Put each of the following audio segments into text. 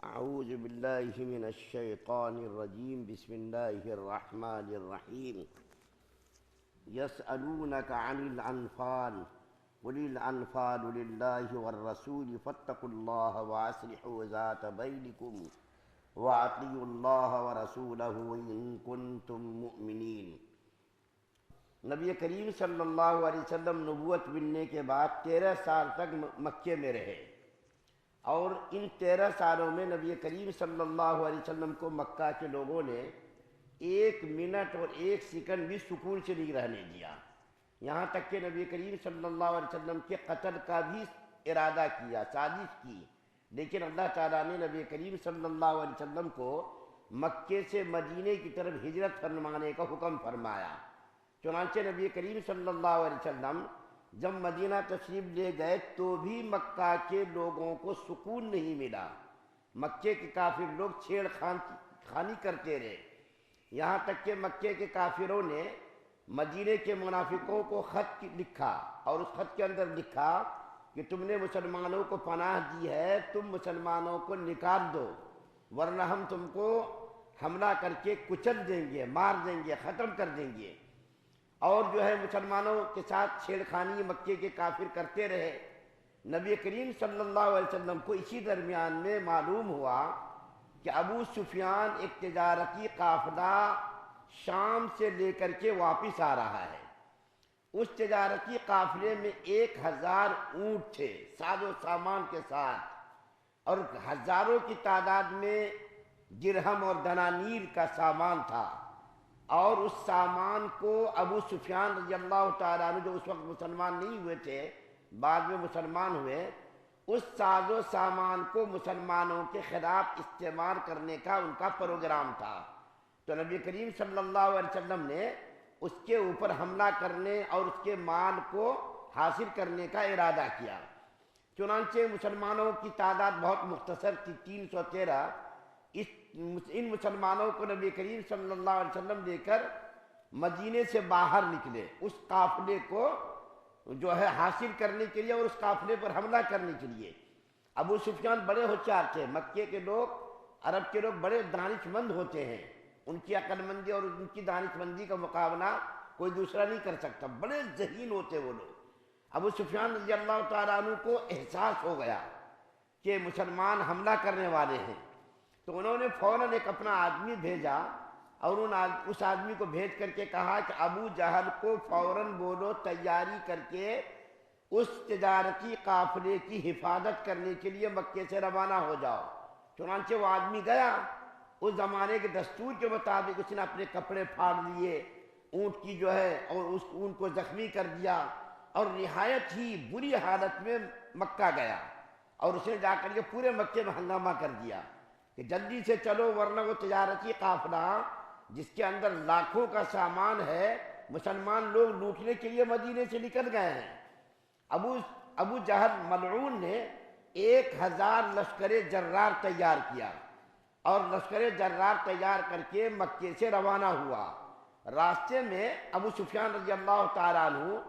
اعوذ باللہ من الشیطان الرجیم بسم اللہ الرحمن الرحیم یسألونک عن الانفال قل الانفال للہ والرسول فاتقوا اللہ واصلحوا ذات بینکم واطیعوا اللہ ورسولہ ان کنتم مؤمنین۔ نبی کریم صلی اللہ علیہ وسلم نبوت ملنے کے بعد 13 سال تک مکے میں رہے، اور ان 13 سالوں میں نبی کریم صلی اللہ علیہ وسلم کو مکہ کے لوگوں نے 1 منٹ اور 1 سیکنڈ بھی سکون سے نہیں رہنے دیا، یہاں تک کہ نبی کریم صلی اللہ علیہ وسلم کے قتل کا بھی ارادہ کیا، سازش کی، لیکن اللہ تعالیٰ نے نبی کریم صلی اللہ علیہ وسلم کو مکے سے مدینے کی طرف ہجرت فرمانے کا حکم فرمایا۔ چنانچہ نبی کریم صلی اللہ علیہ وسلم جب مدینہ تشریف لے گئے تو بھی مکہ کے لوگوں کو سکون نہیں ملا، مکے کے کافر لوگ چھیڑ خانی کرتے رہے، یہاں تک کہ مکے کے کافروں نے مدینے کے منافقوں کو خط لکھا، اور اس خط کے اندر لکھا کہ تم نے مسلمانوں کو پناہ دی ہے، تم مسلمانوں کو نکال دو ورنہ ہم تم کو حملہ کر کے کچل دیں گے، مار دیں گے، ختم کر دیں گے۔ اور جو ہے مسلمانوں کے ساتھ چھیڑ خانی مکے کے کافر کرتے رہے۔ نبی کریم صلی اللہ علیہ وسلم کو اسی درمیان میں معلوم ہوا کہ ابو سفیان ایک تجارتی قافلہ شام سے لے کر کے واپس آ رہا ہے، اس تجارتی قافلے میں 1000 اونٹ تھے ساز و سامان کے ساتھ، اور ہزاروں کی تعداد میں درہم اور دنانیر کا سامان تھا، اور اس سامان کو ابو سفیان رضی اللہ تعالیٰ عنہ جو اس وقت مسلمان نہیں ہوئے تھے، بعد میں مسلمان ہوئے، اس ساز و سامان کو مسلمانوں کے خلاف استعمال کرنے کا ان کا پروگرام تھا۔ تو نبی کریم صلی اللہ علیہ وسلم نے اس کے اوپر حملہ کرنے اور اس کے مال کو حاصل کرنے کا ارادہ کیا۔ چنانچہ مسلمانوں کی تعداد بہت مختصر تھی، 313۔ ان مسلمانوں کو نبی کریم صلی اللہ علیہ وسلم لے کر مدینے سے باہر نکلے، اس قافلے کو جو ہے حاصل کرنے کے لیے اور اس قافلے پر حملہ کرنے کے لیے۔ ابو سفیان بڑے ہوشیار تھے، مکے کے لوگ، عرب کے لوگ بڑے دانش مند ہوتے ہیں، ان کی عقل مندی اور ان کی دانش مندی کا مقابلہ کوئی دوسرا نہیں کر سکتا، بڑے ذہین ہوتے وہ لوگ۔ ابو سفیان رضی اللہ تعالیٰ عنہ کو احساس ہو گیا کہ مسلمان حملہ کرنے والے ہیں، تو انہوں نے فوراً ایک اپنا آدمی بھیجا، اور اس آدمی کو بھیج کر کے کہا کہ ابو جہل کو فوراً بولو تیاری کر کے اس تجارتی قافلے کی حفاظت کرنے کے لیے مکے سے روانہ ہو جاؤ۔ چنانچہ وہ آدمی گیا، اس زمانے کے دستور کے مطابق اس نے اپنے کپڑے پھاڑ لیے، اونٹ کی جو ہے، اور اس اونٹ کو زخمی کر دیا، اور نہایت ہی بری حالت میں مکہ گیا، اور اس نے جا کر کے پورے مکے میں ہنگامہ کر دیا کہ جلدی سے چلو ورنہ وہ تجارتی قافلہ جس کے اندر لاکھوں کا سامان ہے، مسلمان لوگ لوٹنے کے لیے مدینے سے نکل گئے ہیں۔ ابو جہل ملعون نے 1000 لشکر جرار تیار کیا، اور لشکر جرار تیار کر کے مکے سے روانہ ہوا۔ راستے میں ابو سفیان رضی اللہ تعالیٰ عنہ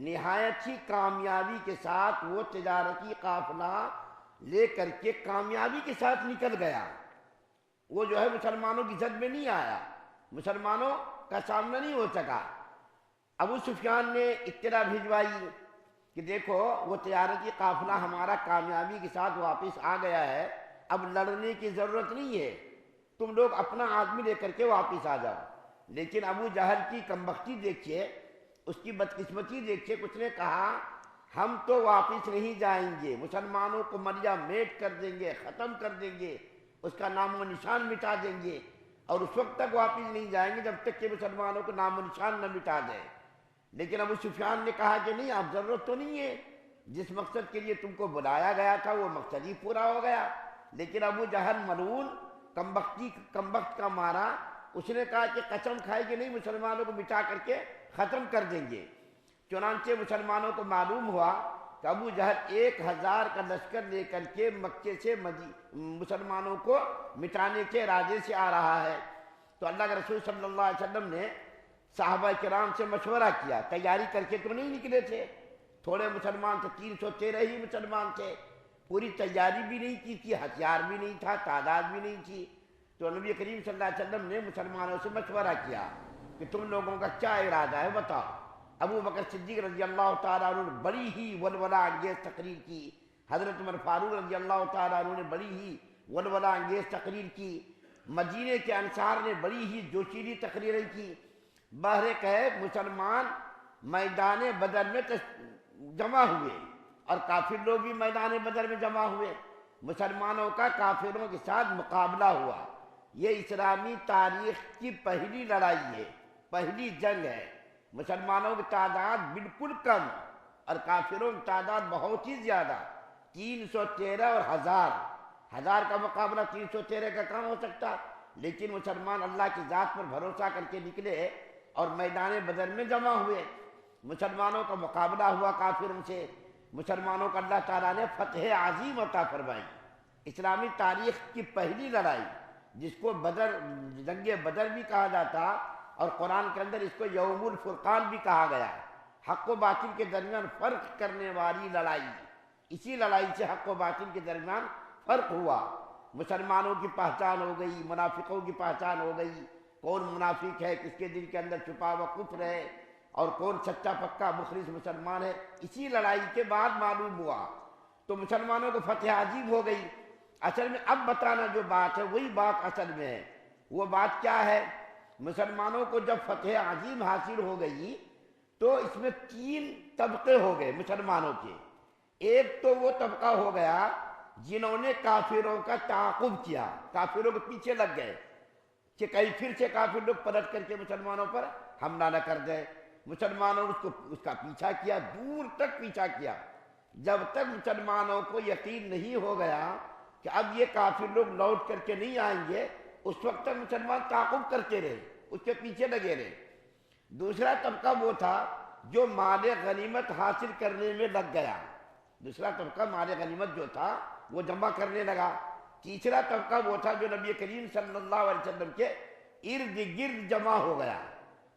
نہایت ہی کامیابی کے ساتھ وہ تجارتی قافلہ لے کر کے کامیابی کے ساتھ نکل گیا، وہ جو ہے مسلمانوں کی زد میں نہیں آیا، مسلمانوں کا سامنا نہیں ہو سکا۔ ابو سفیان نے اطلاع بھجوائی کہ دیکھو وہ تجارتی قافلہ ہمارا کامیابی کے ساتھ واپس آ گیا ہے، اب لڑنے کی ضرورت نہیں ہے، تم لوگ اپنا آدمی لے کر کے واپس آ جاؤ۔ لیکن ابو جہل کی کمبختی دیکھیے، اس کی بدقسمتی دیکھیے، کچھ نے کہا ہم تو واپس نہیں جائیں گے، مسلمانوں کو مریا میٹ کر دیں گے، ختم کر دیں گے، اس کا نام و نشان مٹا دیں گے، اور اس وقت تک واپس نہیں جائیں گے جب تک کہ مسلمانوں کو نام و نشان نہ مٹا دیں۔ لیکن ابو سفیان نے کہا کہ نہیں، اب ضرورت تو نہیں ہے، جس مقصد کے لیے تم کو بلایا گیا تھا وہ مقصد ہی پورا ہو گیا۔ لیکن ابو جہل ملعون کمبخت کا مارا، اس نے کہا کہ قسم کھائے کہ نہیں، مسلمانوں کو مٹا کر کے ختم کر دیں گے۔ چنانچہ مسلمانوں کو معلوم ہوا کہ ابو جہل 1000 کا لشکر لے کر کے مکے سے مسلمانوں کو مٹانے کے ارادے سے آ رہا ہے، تو اللہ کے رسول صلی اللہ علیہ وسلم نے صحابہ کرام سے مشورہ کیا، تیاری کر کے تو نہیں نکلے تھے، تھوڑے مسلمان تھے، 313 ہی مسلمان تھے، پوری تیاری بھی نہیں کی تھی، ہتھیار بھی نہیں تھا، تعداد بھی نہیں تھی. تو نبی کریم صلی اللہ علیہ وسلم نے مسلمانوں سے مشورہ کیا کہ تم لوگوں کا کیا ارادہ ہے بتاؤ. ابو بکر صدیق رضی اللہ تعالیٰ عنہ نے بڑی ہی ولولہ انگیز تقریر کی. حضرت عمر فاروق رضی اللہ تعالیٰ عنہ نے بڑی ہی ولولہ انگیز تقریر کی. مدینے کے انصار نے بڑی ہی جوشیلی تقریریں کی. بہر کہے مسلمان میدان بدر میں جمع ہوئے اور کافر لوگ بھی میدان بدر میں جمع ہوئے. مسلمانوں کا کافروں کے ساتھ مقابلہ ہوا. یہ اسلامی تاریخ کی پہلی لڑائی ہے، پہلی جنگ ہے. مسلمانوں کی تعداد بالکل کم اور کافروں کی تعداد بہت ہی زیادہ، 313 اور 1000 کا مقابلہ 313 کا کام ہو سکتا. لیکن مسلمان اللہ کی ذات پر بھروسہ کر کے نکلے اور میدان بدر میں جمع ہوئے. مسلمانوں کا مقابلہ ہوا کافروں سے. مسلمانوں کا اللہ تعالیٰ نے فتح عظیم عطا فرمائی. اسلامی تاریخ کی پہلی لڑائی جس کو جنگ بدر بھی کہا جاتا اور قرآن کے اندر اس کو یوم الفرقان بھی کہا گیا. حق و باطل کے درمیان فرق کرنے والی لڑائی. اسی لڑائی سے حق و باطل کے درمیان فرق ہوا. مسلمانوں کی پہچان ہو گئی، منافقوں کی پہچان ہو گئی. کون منافق ہے، کس کے دل کے اندر چھپا ہوا کفر ہے، اور کون سچا پکا مخلص مسلمان ہے، اسی لڑائی کے بعد معلوم ہوا. تو مسلمانوں کو فتح عظیم ہو گئی. اصل میں اب بتانا جو بات ہے وہی بات اصل میں ہے. وہ بات کیا ہے؟ مسلمانوں کو جب فتح عظیم حاصل ہو گئی تو اس میں 3 طبقے ہو گئے مسلمانوں کے. ایک تو وہ طبقہ ہو گیا جنہوں نے کافروں کا تعاقب کیا، کافروں کے پیچھے لگ گئے کہ کہیں پھر سے کافر لوگ پلٹ کر کے مسلمانوں پر حملہ نہ کر دیں. مسلمانوں نے اس کا پیچھا کیا، دور تک پیچھا کیا، جب تک مسلمانوں کو یقین نہیں ہو گیا کہ اب یہ کافر لوگ لوٹ کر کے نہیں آئیں گے، اس وقت تک مسلمان تعاقب کرتے رہے، اس کے پیچھے لگے رہے. دوسرا طبقہ وہ تھا جو مال غنیمت حاصل کرنے میں لگ گیا. دوسرا طبقہ مال غنیمت جو تھا وہ جمع کرنے لگا. تیسرا طبقہ وہ تھا جو نبی کریم صلی اللہ علیہ وسلم کے ارد گرد جمع ہو گیا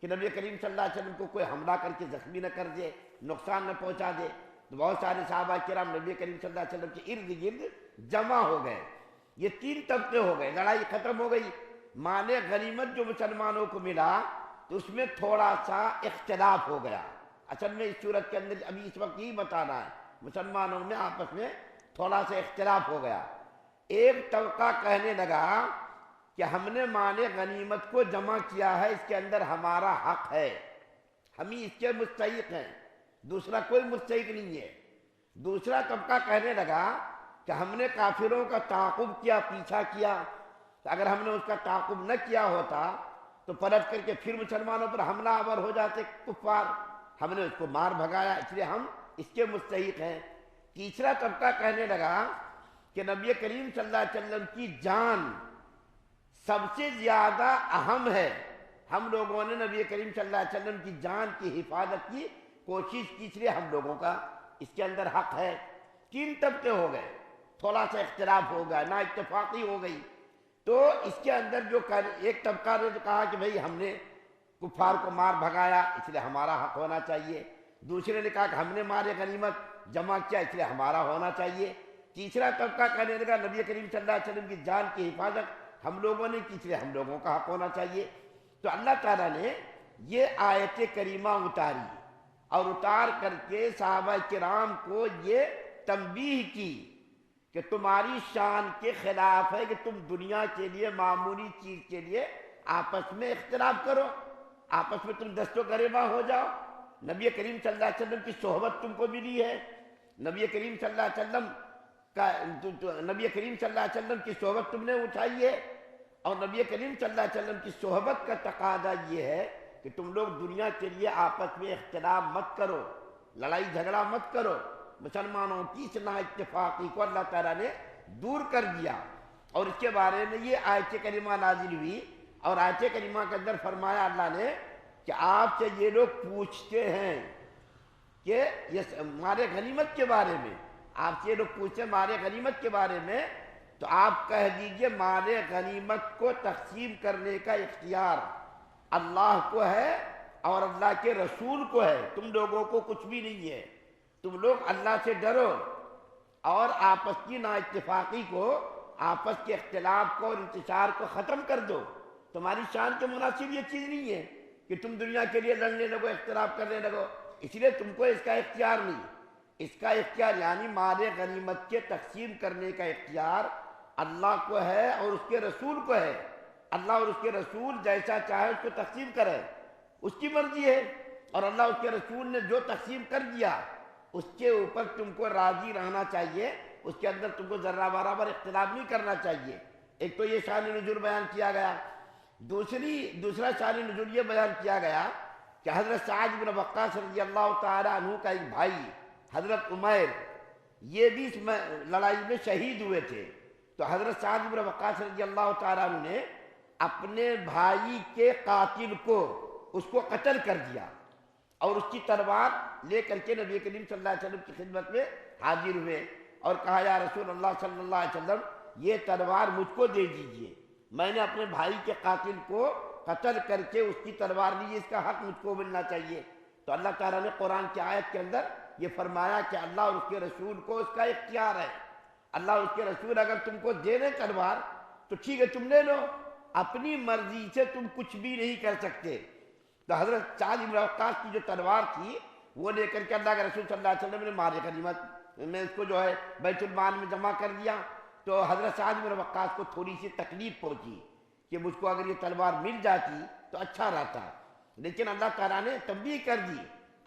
کہ نبی کریم صلی اللہ علیہ وسلم کو کوئی حملہ کر کے زخمی نہ کر دے، نقصان نہ پہنچا دے. تو بہت سارے صحابہ کرام نبی کریم صلی اللہ علیہ وسلم کے ارد گرد جمع ہو گئے. یہ 3 طبقے ہو گئے. لڑائی ختم ہو گئی. مال غنیمت جو مسلمانوں کو ملا تو اس میں تھوڑا سا اختلاف ہو گیا. اصل میں اس صورت کے اندر ابھی اس وقت یہی بتانا ہے، مسلمانوں میں آپس میں تھوڑا سا اختلاف ہو گیا. ایک طبقہ کہنے لگا کہ ہم نے مال غنیمت کو جمع کیا ہے، اس کے اندر ہمارا حق ہے، ہم ہی اس کے مستحق ہیں، دوسرا کوئی مستحق نہیں ہے. دوسرا طبقہ کہنے لگا کہ ہم نے کافروں کا تعاقب کیا، پیچھا کیا، اگر ہم نے اس کا تعاقب نہ کیا ہوتا تو پلٹ کر کے پھر مسلمانوں پر حملہ آور ہو جاتے کفار. ہم نے اس کو مار بھگایا، اس لیے ہم اس کے مستحق ہیں. تیسرا طبقہ کہنے لگا کہ نبی کریم صلی اللہ علیہ وسلم کی جان سب سے زیادہ اہم ہے، ہم لوگوں نے نبی کریم صلی اللہ علیہ وسلم کی جان کی حفاظت کی کوشش کی، اس لیے ہم لوگوں کا اس کے اندر حق ہے. 3 طبقے ہو گئے. تھوڑا سا اختلاف ہو گیا، نا اتفاقی ہو گئی. تو اس کے اندر جو ایک طبقہ نے کہا کہ بھئی ہم نے کفار کو مار بھگایا اس لیے ہمارا حق ہونا چاہیے. دوسرے نے کہا کہ ہم نے مال غنیمت جمع کیا اس لیے ہمارا ہونا چاہیے. تیسرا طبقہ کہنے لگا نبی کریم صلی اللہ علیہ وسلم کی جان کی حفاظت ہم لوگوں نے کی اس لیے ہم لوگوں کا حق ہونا چاہیے. تو اللہ تعالیٰ نے یہ آیت کریمہ اتاری اور اتار کر کے صحابہ کرام کو یہ تنبیہ کی کہ تمہاری شان کے خلاف ہے کہ تم دنیا کے لیے معمولی چیز کے لیے آپس میں اختلاف کرو، آپس میں تم دست و گریباں ہو جاؤ. نبی کریم صلی اللہ علیہ وسلم کی صحبت تم کو ملی ہے، نبی کریم صلی اللہ علیہ وسلم نبی کریم صلی اللہ علیہ وسلم کی صحبت تم نے اٹھائی ہے، اور نبی کریم صلی اللہ علیہ وسلم کی صحبت کا تقاضا یہ ہے کہ تم لوگ دنیا کے لیے آپس میں اختلاف مت کرو، لڑائی جھگڑا مت کرو. مسلمانوں کی اس نا اتفاقی کو اللہ تعالیٰ نے دور کر دیا اور اس کے بارے میں یہ آیت کریمہ نازل ہوئی. اور آیت کریمہ کے اندر فرمایا اللہ نے کہ آپ سے یہ لوگ پوچھتے ہیں کہ یہ مال غنیمت کے بارے میں، آپ سے یہ لوگ پوچھتے ہیں مال غنیمت کے بارے میں، تو آپ کہہ دیجئے مال غنیمت کو تقسیم کرنے کا اختیار اللہ کو ہے اور اللہ کے رسول کو ہے، تم لوگوں کو کچھ بھی نہیں ہے. تم لوگ اللہ سے ڈرو اور آپس کی نا اتفاقی کو، آپس کے اختلاف کو اور انتشار کو ختم کر دو۔ تمہاری شان کے مناسب یہ چیز نہیں ہے کہ تم دنیا کے لیے لڑنے لگو، اختلاف کرنے لگو، اس لیے تم کو اس کا اختیار نہیں۔ اس کا اختیار یعنی مال غنیمت کے تقسیم کرنے کا اختیار اللہ کو ہے اور اس کے رسول کو ہے۔ اللہ اور اس کے رسول جیسا چاہے اس کو تقسیم کرے، اس کی مرضی ہے، اور اللہ اس کے رسول نے جو تقسیم کر دیا اس کے اوپر تم کو راضی رہنا چاہیے، اس کے اندر تم کو ذرہ برابر اختلاف نہیں کرنا چاہیے۔ ایک تو یہ شان نزول بیان کیا گیا، دوسرا شان نزول یہ بیان کیا گیا کہ حضرت سعد بن وقاص رضی اللہ تعالی عنہ کا ایک بھائی حضرت عمیر، یہ بھی اس لڑائی میں شہید ہوئے تھے۔ تو حضرت سعد بن وقاص رضی اللہ تعالی عنہ نے اپنے بھائی کے قاتل کو، اس کو قتل کر دیا، اور اس کی تلوار لے کر کے نبی کریم صلی اللہ علیہ وسلم کی خدمت میں حاضر ہوئے اور کہا یا رسول اللہ صلی اللہ علیہ وسلم یہ تلوار مجھ کو دے دیجئے، میں نے اپنے بھائی کے قاتل کو قتل کر کے اس کی تلوار لی، اس کا حق مجھ کو ملنا چاہیے۔ تو اللہ تعالیٰ نے قرآن کی آیت کے اندر یہ فرمایا کہ اللہ اور اس کے رسول کو اس کا اختیار ہے۔ اللہ اور اس کے رسول اگر تم کو دے دیں تلوار تو ٹھیک ہے، تم لے لو، اپنی مرضی سے تم کچھ بھی نہیں کر سکتے۔ تو حضرت سعد بن وقاص کی جو تلوار تھی وہ لے کر کے اللہ کے رسول صلی اللہ علیہ وسلم نے مال غنیمت میں اس کو جو ہے بیت المال میں جمع کر دیا۔ تو حضرت سعد بن وقاص کو تھوڑی سی تکلیف پہنچی کہ مجھ کو اگر یہ تلوار مل جاتی تو اچھا رہتا، لیکن اللہ تعالیٰ نے تنبیہ کر دی،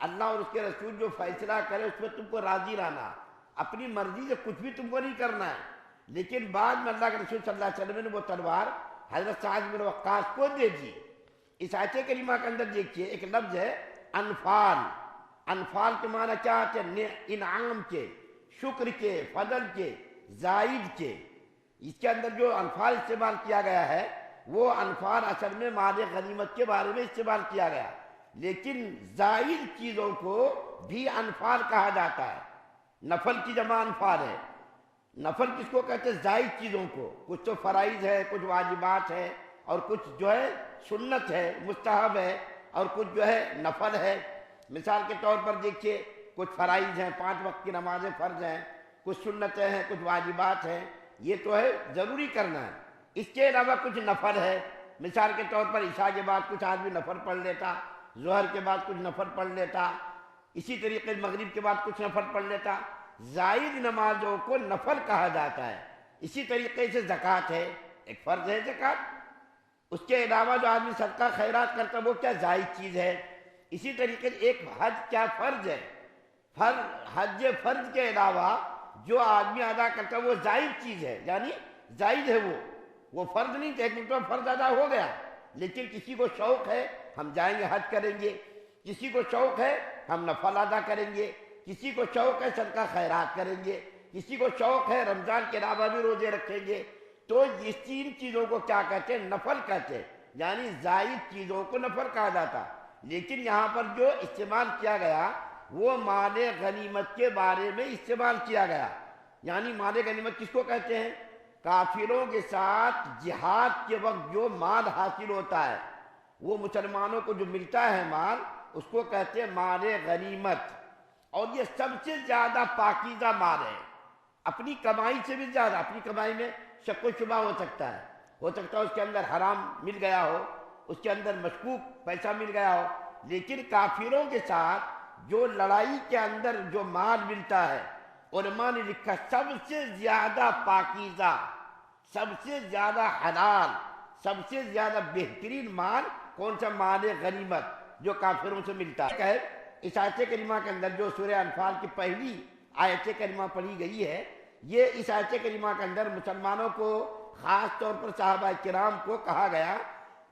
اللہ اور اس کے رسول جو فیصلہ کرے اس میں تم کو راضی رہنا، اپنی مرضی سے کچھ بھی تم کو نہیں کرنا ہے۔ لیکن بعد میں اللہ کے رسول صلی اللہ علیہ وسلم نے وہ تلوار حضرت سعد بن وقاص کو دے دی۔ اس آیت کریمہ کے اندر دیکھیے ایک لفظ ہے انفال۔ انفال کے معنی کیا آتے ہیں؟ انعام کے، شکر کے، فضل کے، زائد کے۔ اس کے اندر جو انفال استعمال کیا گیا ہے وہ انفال اصل میں مال غنیمت کے بارے میں استعمال کیا گیا، لیکن زائد چیزوں کو بھی انفال کہا جاتا ہے۔ نفل کی جمع انفال ہے۔ نفل کس کو کہتے ہیں؟ زائد چیزوں کو۔ کچھ تو فرائض ہے، کچھ واجبات ہے، اور کچھ جو ہے سنت ہے، مستحب ہے، اور کچھ جو ہے نفل ہے۔ مثال کے طور پر دیکھیے، کچھ فرائض ہیں، 5 وقت کی نمازیں فرض ہیں، کچھ سنتیں ہیں، کچھ واجبات ہیں، یہ تو ہے ضروری کرنا ہے۔ اس کے علاوہ کچھ نفل ہے، مثال کے طور پر عشاء کے بعد کچھ آدمی نفل پڑھ لیتا، ظہر کے بعد کچھ نفل پڑھ لیتا، اسی طریقے مغرب کے بعد کچھ نفل پڑھ لیتا۔ زائد نمازوں کو نفل کہا جاتا ہے۔ اسی طریقے سے زکوٰۃ ہے، ایک فرض ہے زکوٰۃ۔ اس کے علاوہ جو آدمی صدقہ خیرات کرتا ہے وہ کیا زائد چیز ہے۔ اسی طریقے سے ایک حج کیا فرض ہے، حج فرض کے علاوہ جو آدمی ادا کرتا ہے وہ زائد چیز ہے، یعنی زائد ہے، وہ فرض نہیں تھے، ایک فرض ادا ہو گیا، لیکن کسی کو شوق ہے ہم جائیں گے حج کریں گے، کسی کو شوق ہے ہم نفل ادا کریں گے، کسی کو شوق ہے صدقہ خیرات کریں گے، کسی کو شوق ہے رمضان کے علاوہ بھی روزے رکھیں گے۔ تو یہ 3 چیزوں کو کیا کہتے ہیں؟ نفل کہتے ہیں، یعنی زائد چیزوں کو نفل کہا جاتا۔ لیکن یہاں پر جو استعمال کیا گیا وہ مال غنیمت کے بارے میں استعمال کیا گیا۔ یعنی مال غنیمت کس کو کہتے ہیں؟ کافروں کے ساتھ جہاد کے وقت جو مال حاصل ہوتا ہے، وہ مسلمانوں کو جو ملتا ہے مال، اس کو کہتے ہیں مال غنیمت۔ اور یہ سب سے زیادہ پاکیزہ مال ہے، اپنی کمائی سے بھی زیادہ۔ اپنی کمائی میں شک و شبہ ہو سکتا ہے اس کے اندر حرام مل گیا ہو، اس کے اندر مشکوک پیسہ مل گیا ہو، لیکن کافروں کے ساتھ جو لڑائی کے اندر جو مال ملتا ہے، علماء نے لکھا سب سے زیادہ پاکیزہ، سب سے زیادہ حلال، سب سے زیادہ بہترین مال کون سا؟ مال غنیمت جو کافروں سے ملتا ہے۔ اس آیت کریمہ کے اندر جو سورہ انفال کی پہلی آیت کریمہ پڑھی گئی ہے، یہ اس آیت کریمہ کے اندر مسلمانوں کو، خاص طور پر صحابہ کرام کو کہا گیا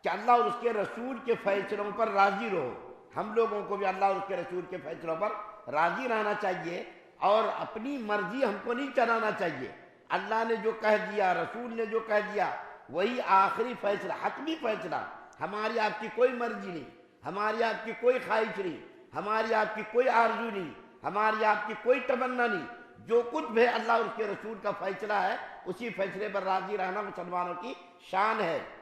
کہ اللہ اور اس کے رسول کے فیصلوں پر راضی رہو۔ ہم لوگوں کو بھی اللہ اور اس کے رسول کے فیصلوں پر راضی رہنا چاہیے، اور اپنی مرضی ہم کو نہیں چلانا چاہیے۔ اللہ نے جو کہہ دیا، رسول نے جو کہہ دیا، وہی آخری فیصلہ، حتمی فیصلہ۔ ہماری آپ کی کوئی مرضی نہیں، ہماری آپ کی کوئی خواہش نہیں، ہماری آپ کی کوئی آرزو نہیں، ہماری آپ کی کوئی تمنا نہیں۔ جو کچھ بھی اللہ اور اس کے رسول کا فیصلہ ہے، اسی فیصلے پر راضی رہنا مسلمانوں کی شان ہے۔